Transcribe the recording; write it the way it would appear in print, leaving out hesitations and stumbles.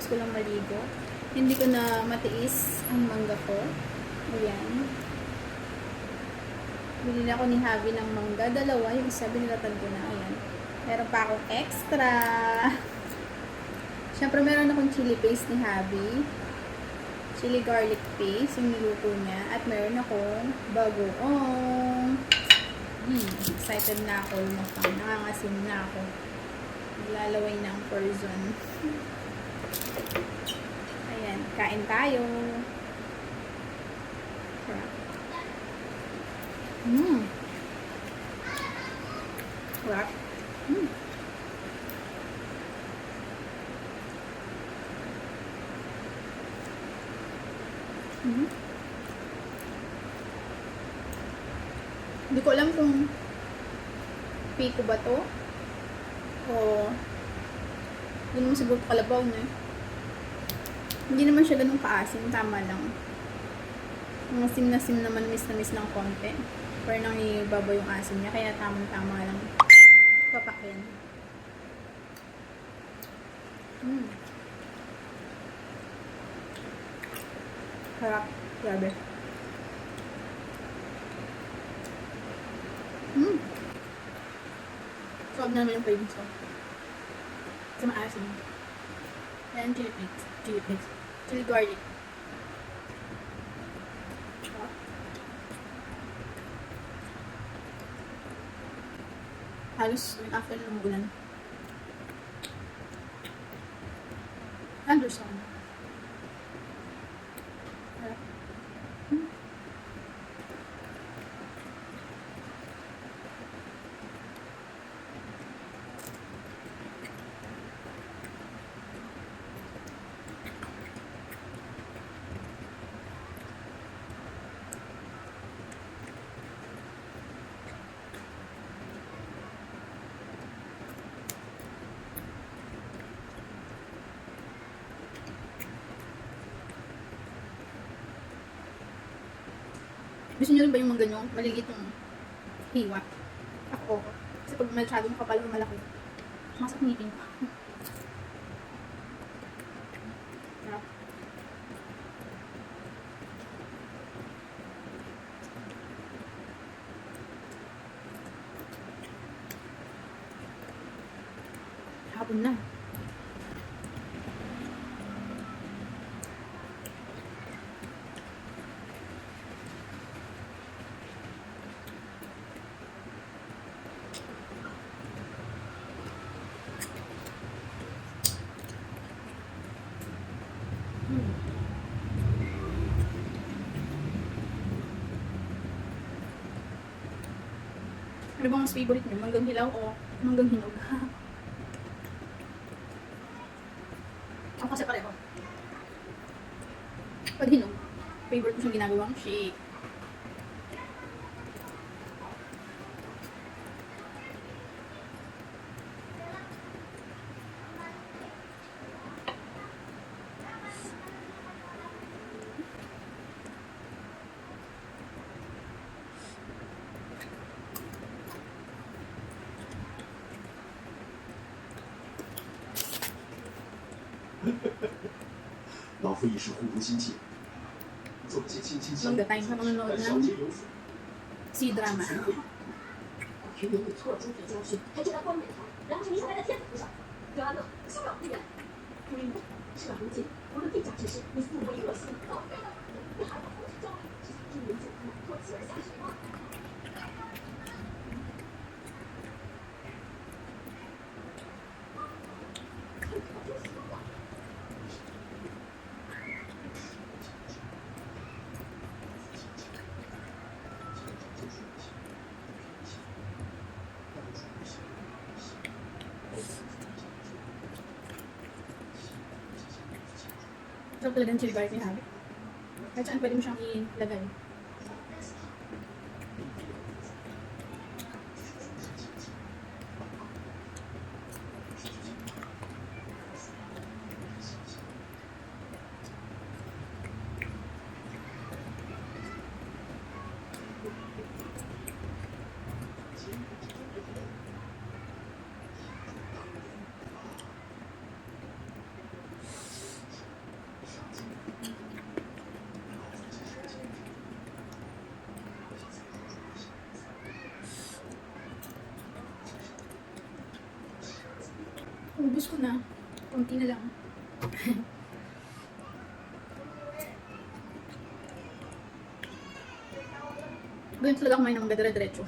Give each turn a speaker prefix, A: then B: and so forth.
A: kakatapos ko lang maligo. Hindi ko na matiis ang mangga ko. Ayan. Binili ako ni Javi ng mangga. Dalawa. Yung isa binilatan ko na. Ayan. Meron pa akong extra. Siyempre meron akong chili paste ni Javi. Chili garlic paste. Yung niluto niya. At meron akong bagoong. Excited na ako. Lumapang. Nangangasim na ako. Naglalaway na ang person. Ayan. Kain tayo. Sarap. Sarap. Hindi ko alam kung pico ba to o hindi naman siguro kalabaw na. Hindi naman siya ganun kaasim, tama lang. Ang asim na sim naman, miss na miss ng konti. Pero nang ibaba yung asim niya, kaya tamang-tama lang papakin. Harap. Grabe. Sob na naman yung cravings ko. Sa maasim. Ayan, chili paste. Chili paste. Chili garlic. Halos after ng ulan. Anderson. Gusto nyo rin ba yung mga ganyong maliit yung hiwa? Ako. Kasi pag masyadong kapal o malaki, masak ngipin ko. Hapon na. Ano bang mas favorite nyo? Manggang hilaw o manggang hinog? Ako kasi pareho. Pag hinog, favorite ko siyang ginagawang shake.
B: 老夫亦是护犊心切，做些亲亲相
A: Mangga time sa manonood
B: 小
A: ng
B: 节有损，
A: C-drama.
C: 平民你错了中学教训，还就来冠冕堂，然后是迷彩在天子上，刘安乐休要不远。事到如今，无论地价之事，你父母热心到非了，你还要同时交流，是想听民主托托妻儿下水吗？
A: Sarap talaga ng chili garlic ni Javi. Kahit saan pwede mo siyang ilagay. Ubus ko na. Kunti na lang. Ganyan talaga kumain ng dire-diretso.